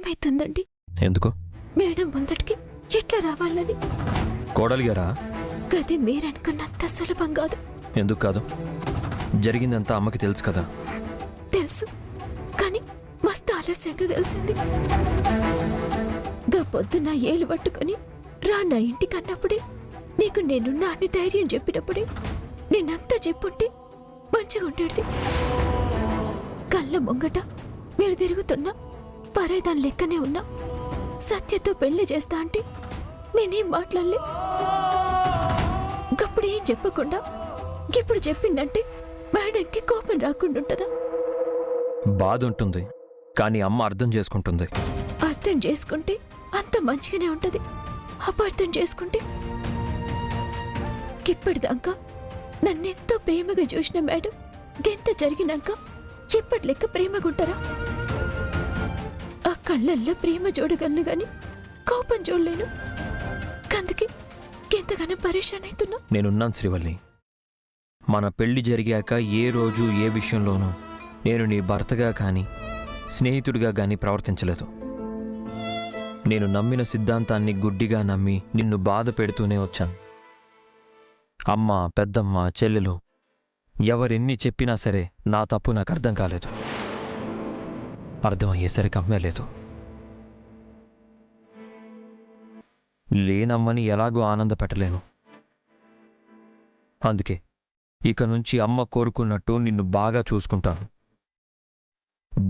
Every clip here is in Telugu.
భయమైతుందండి. ఎందుకు? మేడం ముందటికి ఎట్లా రావాలని. కోడలిగారా? గది మీరనుకున్నంత సులభం కాదు. ఎందుకు కాదు? జరిగిందంతా అమ్మకి తెలుసు కదా. తెలుసు, కానీ మస్తు ఆలస్యంగా తెలిసింది. గా పొద్దున్న ఏలు పట్టుకుని రా నా ఇంటికి అన్నప్పుడే, నీకు నేనున్నా అని ధైర్యం చెప్పినప్పుడే నేనంతా చెప్పుంటే మంచిగా ఉండేది. కళ్ళ ముంగట మీరు తిరుగుతున్నా పరేదాని లెక్కనే ఉన్నా. సత్యతో పెళ్లి చేస్తా అంటే నేనేం మాట్లాడలే. గప్పుడు ఏం చెప్పకుండా ఇప్పుడు చెప్పిందంటే మేడంకి కోపం రాకుండా ఉంటుందా? బాధ ఉంటుంది, కానీ అమ్మ అర్థం చేసుకుంటుంది. అర్థం చేసుకుంటే అంత మంచిగానే ఉంటది. అపార్థం చేసుకుంటే ఇప్పటిదాకా నన్నెంతో ప్రేమగా చూసిన మేడం గెంత జరిగినాక ఇప్పటి లెక్క ప్రేమగుంటారా? ఆ కళ్ళల్లో ప్రేమ చూడగలను గాని కోపం చూడలేను. అందుకే ఎంతగానో పరేషాన్ అవుతున్నా. నేనున్నాను శ్రీవల్లి. మన పెళ్లి జరిగాక ఏ రోజు ఏ విషయంలోనూ నేను నీ భర్తగా కానీ స్నేహితుడిగా కానీ ప్రవర్తించలేదు. నేను నమ్మిన సిద్ధాంతాన్ని గుడ్డిగా నమ్మి నిన్ను బాధ పెడుతూనే వచ్చాను. అమ్మ, పెద్దమ్మ, చెల్లెలు ఎవరెన్ని చెప్పినా సరే నా తప్పు నాకు అర్థం కాలేదు. అర్థమయ్యేసరికి అమ్మే లేదు. లేనమ్మని ఎలాగో ఆనంద పెట్టలేను. అందుకే ఇక నుంచి అమ్మ కోరుకున్నట్టు నిన్ను బాగా చూసుకుంటాను.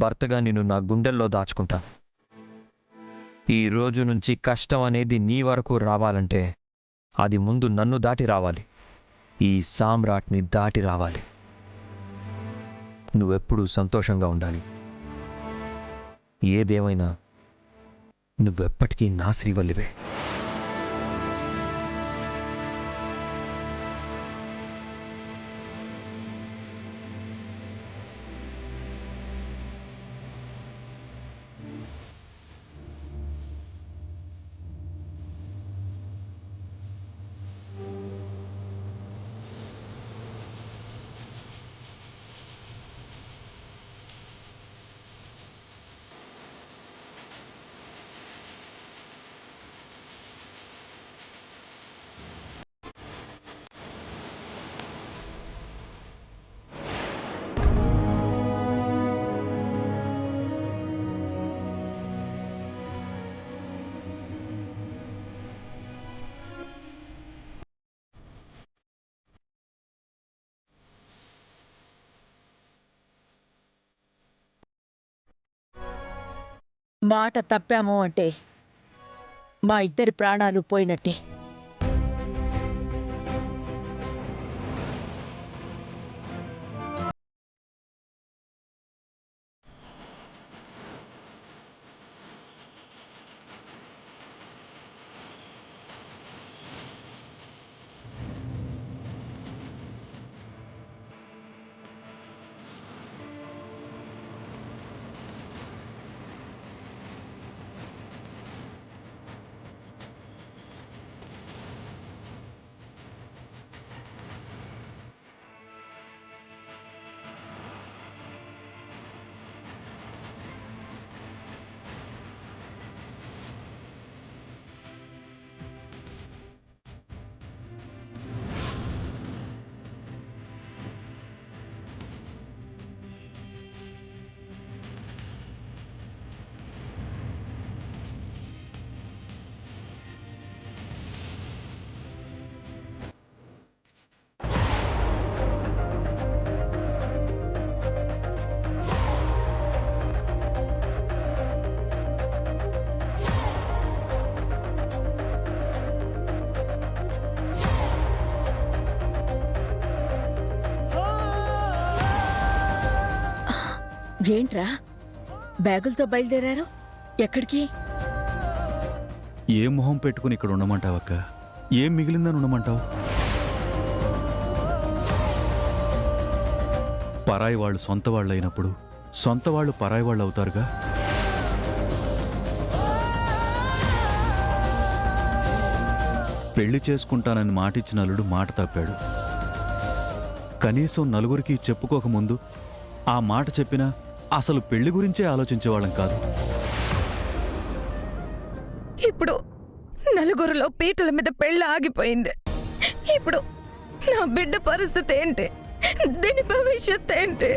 భర్తగా నిన్ను నా గుండెల్లో దాచుకుంటాను. ఈ రోజు నుంచి కష్టం అనేది నీ వరకు రావాలంటే అది ముందు నన్ను దాటి రావాలి. ఈ సామ్రాట్ని దాటి రావాలి. నువ్వెప్పుడూ సంతోషంగా ఉండాలి. ఏదేమైనా నువ్వెప్పటికీ నా శ్రీవల్లివే. మాట తప్పాము అంటే మా ఇద్దరి ప్రాణాలు పోయినట్టే. ఏంట్రా బ్యాగులతో బయలుదేరారు? ఎక్కడికి? ఏ మొహం పెట్టుకుని ఇక్కడ ఉండమంటావక్క? ఏం మిగిలిందని ఉండమంటావు? పరాయి వాళ్ళు సొంత వాళ్ళు అయినప్పుడు సొంత వాళ్ళు పరాయి వాళ్ళు అవుతారుగా. పెళ్లి చేసుకుంటానని మాటిచ్చిన అల్లుడు మాట తప్పాడు. కనీసం నలుగురికి చెప్పుకోకముందు ఆ మాట చెప్పినా అసలు పెళ్లి గురించే ఆలోచించేవాళ్ళం కాదు. ఇప్పుడు నలుగురిలో పీటల మీద పెళ్ళ ఆగిపోయింది. ఇప్పుడు నా బిడ్డ పరిస్థితి ఏంటి? దీని భవిష్యత్ ఏంటి?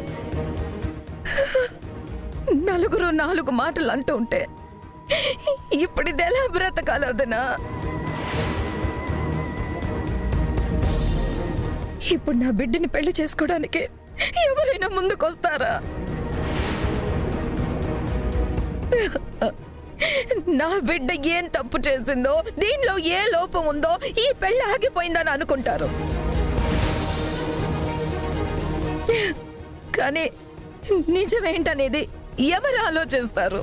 నలుగురు నాలుగు మాటలు అంటూ ఉంటే ఇప్పుడు ఇది ఎలా బ్రతకాలదనా? ఇప్పుడు నా బిడ్డని పెళ్లి చేసుకోవడానికి ఎవరైనా ముందుకొస్తారా? నా బిడ్డ ఏం తప్పు చేసిందో, దీనిలో ఏ లోపం ఉందో ఈ పెళ్లి ఆగిపోయిందని అనుకుంటారు. కానీ నిజమేంటనేది ఎవరు ఆలోచిస్తారు?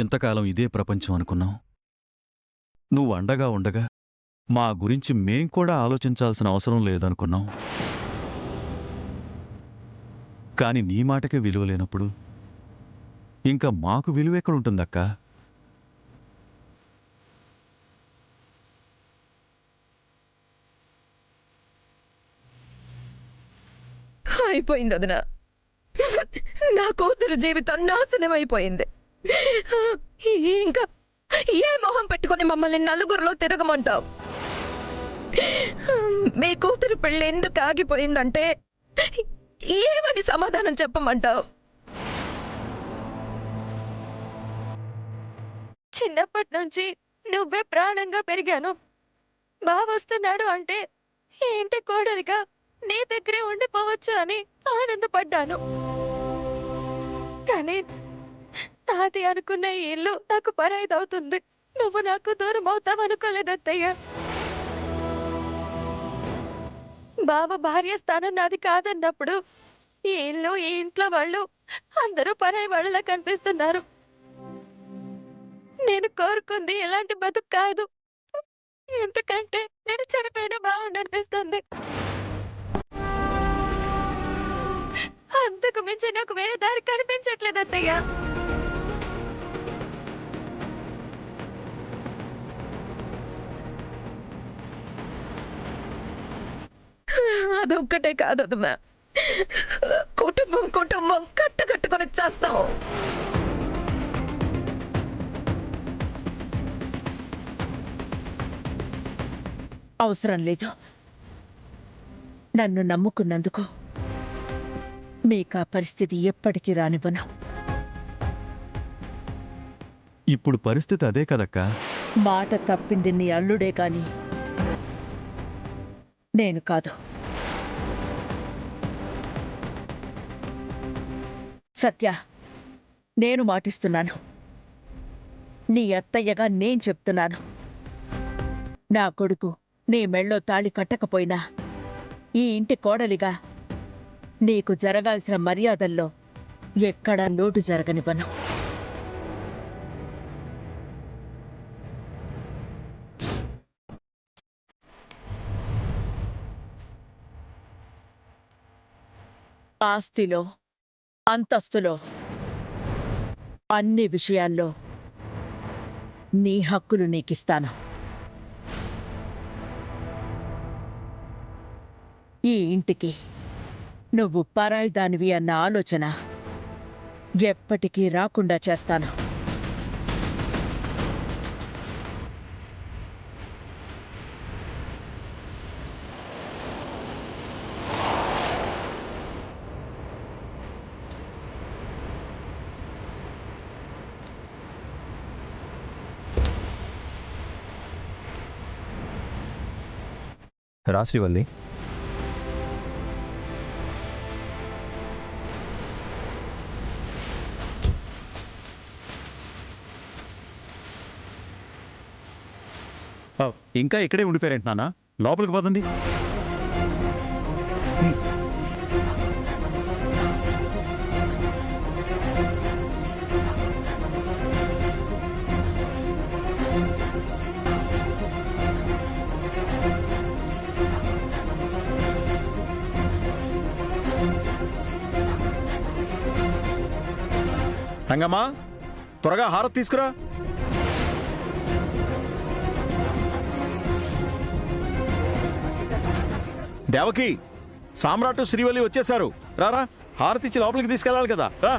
ఎంతకాలం ఇదే ప్రపంచం అనుకున్నాం. నువ్వు అండగా ఉండగా మా గురించి మేం కూడా ఆలోచించాల్సిన అవసరం లేదనుకున్నాం. కాని నీ మాటకే విలువ లేనప్పుడు ఇంకా మాకు విలువ ఎక్కడుంటుందక్కా? అయిపోయింది వదినా. నా కూతురు జీవితం నాశనం అయిపోయింది. ఇంకా ఏ మొహం పెట్టుకుని మమ్మల్ని నలుగురిలో తిరగమంటావు? మీ కూతురు పెళ్ళి ఎందుకు ఆగిపోయిందంటే ఏమని సమాధానం చెప్పమంటావు? చిన్నప్పటి నుంచి నువ్వే ప్రాణంగా పెరిగాను. బావొస్తున్నాడు అంటే ఏంటి కోడలిగా నీ దగ్గరే ఉండిపోవచ్చు అని ఆనందపడ్డాను. కానీ నాది అనుకున్న ఈ ఇల్లు నాకు పరాయిదవుతుంది. నువ్వు నాకు దూరం అవుతావు అనుకోలేదత్తయ్య. బావ భార్య స్థానం నాది కాదన్నప్పుడు ఈ ఇల్లు, ఈ ఇంట్లో వాళ్ళు అందరూ పరాయి వాళ్ళలా కనిపిస్తున్నారు. నేను కోరుకుంది ఎలాంటి బతుకు కాదు. ఎందుకంటే నేను చనిపోయినా బాగుండనిపిస్తుంది. అంతకు మించి నాకు వేరే దారి కనిపించట్లేదు అత్తయ్య. అదొక్కటే కాదమ్మా, కుటుంబం కుటుంబం కట్టుకొని చేస్తాం. అవసరం లేదు. నన్ను నమ్ముకున్నందుకు మీకా పరిస్థితి ఎప్పటికీ రానివ్వను. ఇప్పుడు పరిస్థితి అదే కదక్కా. మాట తప్పింది నీ అల్లుడే కాని నేను కాదు. సత్య, నేను మాటిస్తున్నాను. నీ అత్తయ్యగా నేను చెప్తున్నాను. నా కొడుకు నీ మెళ్ళో తాళి కట్టకపోయినా ఈ ఇంటి కోడలిగా నీకు జరగాల్సిన మర్యాదల్లో ఎక్కడా లోటు జరగనివ్వను. ఆస్తిలో, అంతస్తులో, అన్ని విషయాల్లో నీ హక్కులు నీకిస్తాను. ఈ ఇంటికి నువ్వు పరాయిదానివి అన్న ఆలోచన ఎప్పటికీ రాకుండా చేస్తాను. రా శ్రీవల్లి. ఇంకా ఇక్కడే ఉండిపోయారేంటి నాన్న? లోపలికి పదండి. రంగమ్మా, త్వరగా హారతి తీసుకురా. దేవకి, సామ్రాట్ శ్రీవల్లి వచ్చేశారు. రారా, హారతి ఇచ్చి లోపలికి తీసుకెళ్ళాలి కదా. రా.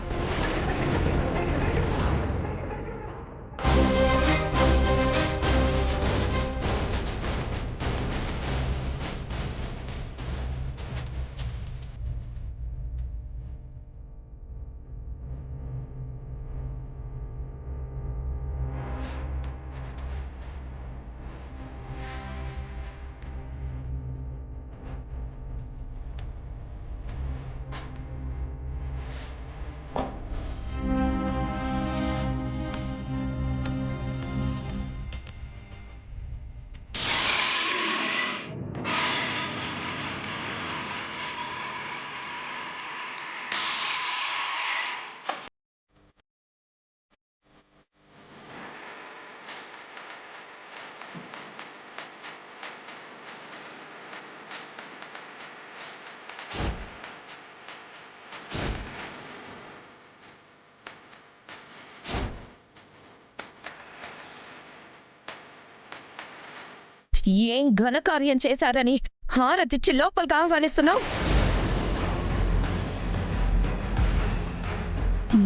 ఏం ఘనకార్యం చేశారని హారతిచ్చి లోపలికి ఆహ్వానిస్తున్నావు?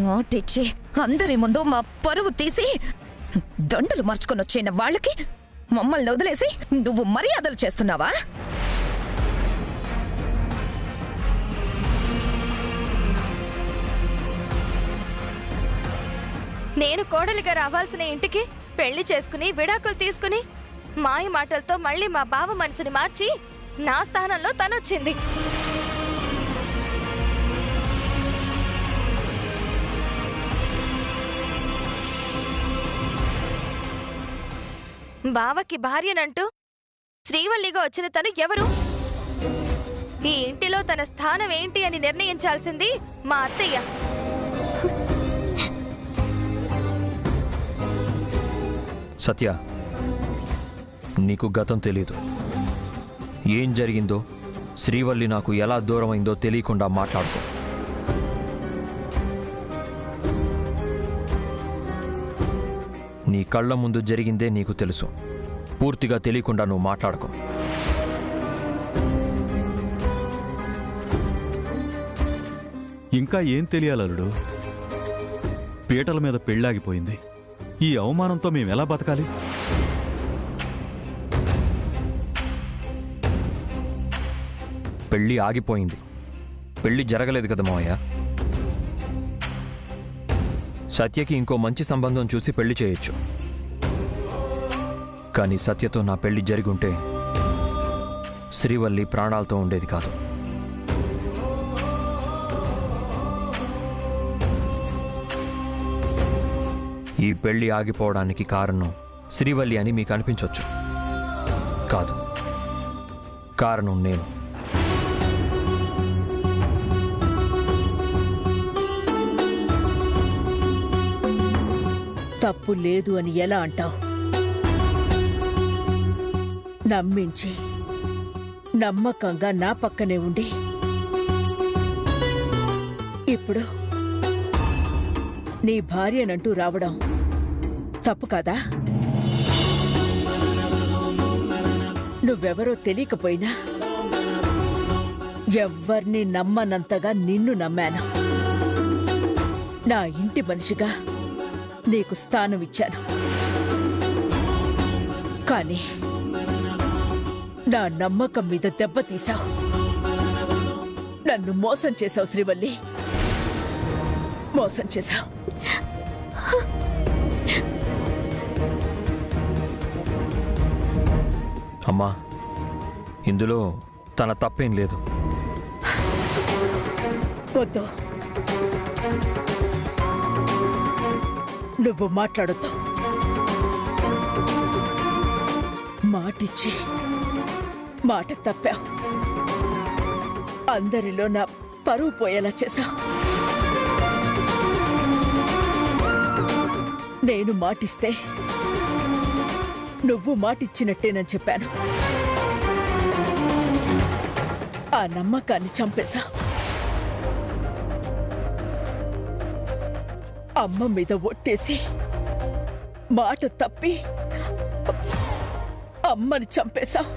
మాటిచ్చి అందరి ముందు మా పరువు తీసి దండలు మార్చుకొని వచ్చిన వాళ్ళకి మమ్మల్ని వదిలేసి నువ్వు మర్యాదలు చేస్తున్నావా? నేను కోడలిగా రావాల్సిన ఇంటికి పెళ్లి చేసుకుని విడాకులు తీసుకుని మాయ మాటలతో మళ్ళీ మా బావ మనసుని మార్చి నా స్థానంలో తనొచ్చింది. బావకి భార్యనంటూ శ్రీవల్లిగా వచ్చిన తను ఎవరు? ఈ ఇంటిలో తన స్థానం ఏంటి అని నిర్ణయించాల్సింది మా అత్తయ్య. సత్య, నీకు గతం తెలీదు. ఏం జరిగిందో, శ్రీవల్లి నాకు ఎలా దూరమైందో తెలియకుండా మాట్లాడుకో. నీ కళ్ళ ముందు జరిగిందే నీకు తెలుసు. పూర్తిగా తెలియకుండా నువ్వు మాట్లాడుకో. ఇంకా ఏం తెలియాలలుడు? పీటల మీద పెళ్ళాగిపోయింది. ఈ అవమానంతో మేమెలా బతకాలి? పెళ్ళి ఆగిపోయింది, పెళ్ళి జరగలేదు కదా మావయ్య. సత్యకి ఇంకో మంచి సంబంధం చూసి పెళ్లి చేయొచ్చు. కానీ సత్యతో నా పెళ్లి జరిగుంటే శ్రీవల్లి ప్రాణాలతో ఉండేది కాదు. ఈ పెళ్లి ఆగిపోవడానికి కారణం శ్రీవల్లి అని మీకు అనిపించవచ్చు. కాదు, కారణం నేను. తప్పు లేదు అని ఎలా అంటావు? నమ్మించి నమ్మకంగా నా పక్కనే ఉండి ఇప్పుడు నీ భార్యనంటూ రావడం తప్పు కాదా? నువ్వెవరో తెలియకపోయినా ఎవ్వర్ని నమ్మనంతగా నిన్ను నమ్మాను. నా ఇంటి మనిషిగా నీకు స్థానం ఇచ్చాను. కానీ నా నమ్మకం మీద దెబ్బతీశావు. నన్ను మోసం చేశావు శ్రీవల్లి, మోసం చేశావు. అమ్మా, ఇందులో తన తప్పేం లేదు. వద్దు, నువ్వు మాట్లాడొద్దు. మాటిచ్చి మాట తప్పావు. అందరిలో నా పరువు పోయేలా చేశావు. నేను మాటిస్తే నువ్వు మాటిచ్చినట్టేనని చెప్పాను. ఆ నమ్మకాన్ని చంపేశావు. అమ్మ మీద ఒట్టేసి మాట తప్పి అమ్మని చంపేశావు.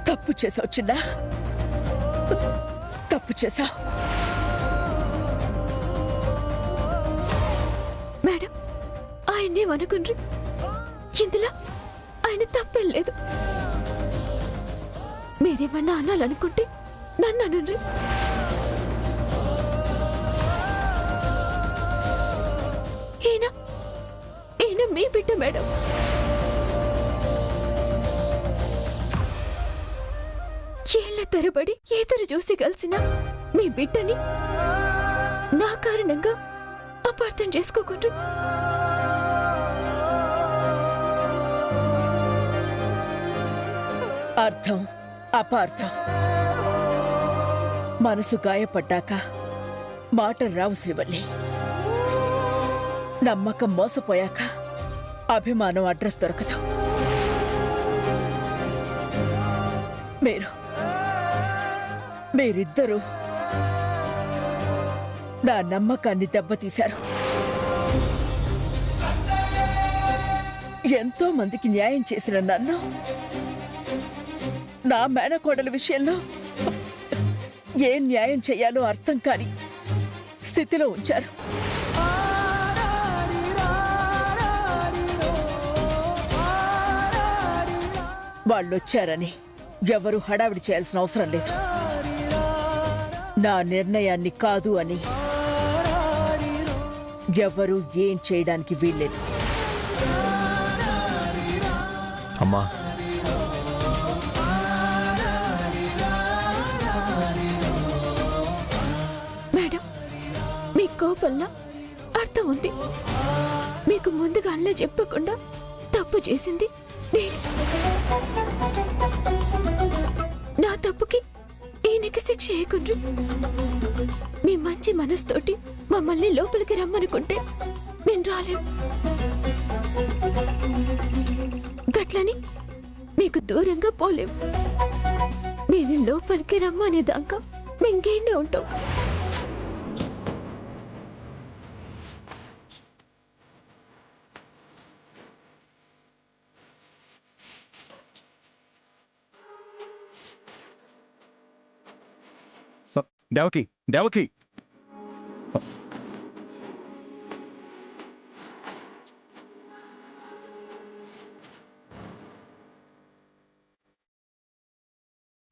తప్పు చేశావు చిన్న, తప్పు చేశావు. మేడం, ఆయన్నేమనుకుండ్రి, ఇందులో ఆయన తప్పేం లేదు. మీరేమన్నా అనాలనుకుంటే నన్ను అనుండ్రి. ఈయన మీ బిడ్డ మేడం. ఏళ్ల తరబడి ఎదురు చూసి కలిసిన మీ బిడ్డని నా కారణంగా అపార్థం చేసుకోకుండా అర్థం అపార్థం. మనసు గాయపడ్డాక మాటలు రావు శ్రీవల్లి. నమ్మకం మోసపోయాక అభిమానం అడ్రస్ దొరకదు. మీరిద్దరూ నా నమ్మకాన్ని దెబ్బతీశారు. ఎంతో మందికి న్యాయం చేసిన నన్ను నా మేనకోడల విషయంలో ఏం న్యాయం చేయాలో అర్థం కాని స్థితిలో ఉంచారు. వాళ్ళొచ్చారని ఎవరూ హడావిడి చేయాల్సిన అవసరం లేదు. నా నిర్ణయాన్ని కాదు అని ఎవరూ ఏం చేయడానికి వీల్లేదు. అమ్మా, మేడం, మీ కోపంలో అర్థం ఉంది. మీకు ముందుగానే చెప్పకుండా తప్పు చేసింది నేను. నా తప్పుకి ఈయనకి శిక్ష వేయకుండ్రు. మీ మంచి మనసుతోటి మమ్మల్ని లోపలికి రమ్మనుకుంటే మేము రాలేం. గట్లని మీకు దూరంగా పోలేం. మీరు లోపలికి రమ్మనేదాకా మేంగేనే ఉంటాం. దేవకి, దేవకి,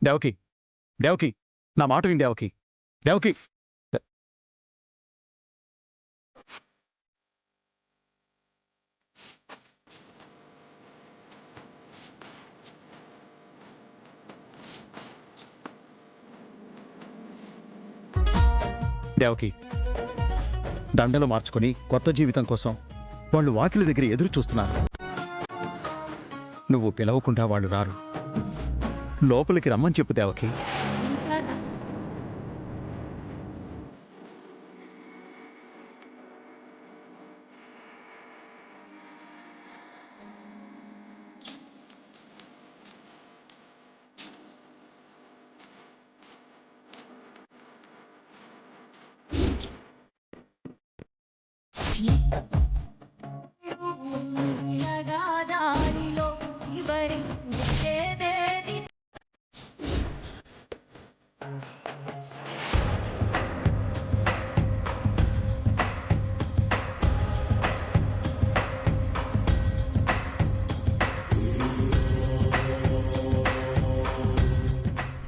దేవకి, దేవకి, నా మాట విని దేవకి, దేవకి. దేవకి, దండలు మార్చుకొని కొత్త జీవితం కోసం వాళ్ళు వాకిలి దగ్గర ఎదురు చూస్తున్నారు. నువ్వు పిలవకుండా వాళ్ళు రారు. లోపలికి రమ్మని చెప్పు దేవకి.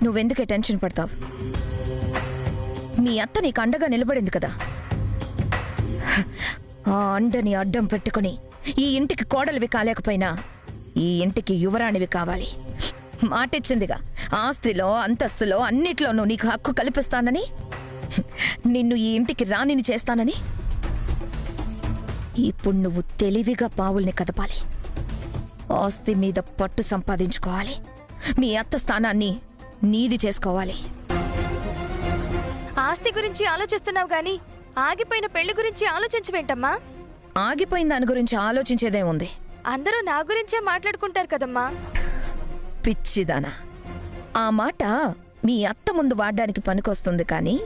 నువ్వెందుకే టెన్షన్ పడతావు? మీ అత్త నీకు అండగా నిలబడింది కదా. ఆ అండని అడ్డం పెట్టుకుని ఈ ఇంటికి కోడలివి కాలేకపోయినా ఈ ఇంటికి యువరాణివి కావాలి. మాటిచ్చిందిగా, ఆస్తిలో అంతస్తులో అన్నిట్లోనూ నీకు హక్కు కల్పిస్తానని, నిన్ను ఈ ఇంటికి రాణిని చేస్తానని. ఇప్పుడు నువ్వు తెలివిగా పావుల్ని కదపాలి. ఆస్తి మీద పట్టు సంపాదించుకోవాలి. మీ అత్త స్థానాన్ని నీది చేసుకోవాలి. ఆస్తి గురించి ఆలోచిస్తున్నావు గాని ఆగిపోయిన పెళ్లి గురించి ఆలోచించవేంటమ్మా? ఆగిపోయిన దాని గురించి ఆలోచించేదేముంది? అందరూ నా గురించే మాట్లాడుకుంటారు కదమ్మా. పిచ్చిదానా, ఆ మాట మీ అత్త ముందు వాడడానికి పనికొస్తుంది కానీ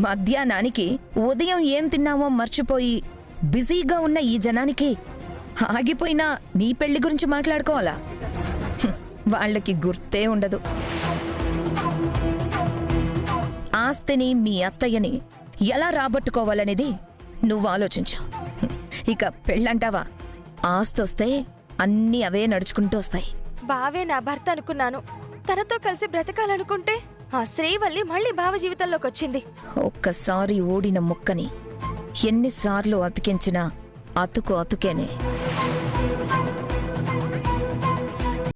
మధ్యాహ్నానికి ఉదయం ఏం తిన్నామో మర్చిపోయి బిజీగా ఉన్న ఈ జనానికి ఆగిపోయినా నీ పెళ్లి గురించి మాట్లాడుకోవాలా? వాళ్ళకి గుర్తే ఉండదు. ఆస్తిని మీ అత్తయ్యని ఎలా రాబట్టుకోవాలనేది నువ్వు ఆలోచించు. ఇక పెళ్ళంటావా, ఆస్తొస్తే అన్నీ అవే నడుచుకుంటూ వస్తాయి. బావే నా భర్త అనుకున్నాను. తనతో కలిసి బ్రతకాలనుకుంటే ఆ శ్రీవల్లి మళ్ళీ బావ జీవితంలోకి వచ్చింది. ఒక్కసారి ఓడిన ముక్కని ఎన్నిసార్లు అతికించినా అతుకు అతుకేనే.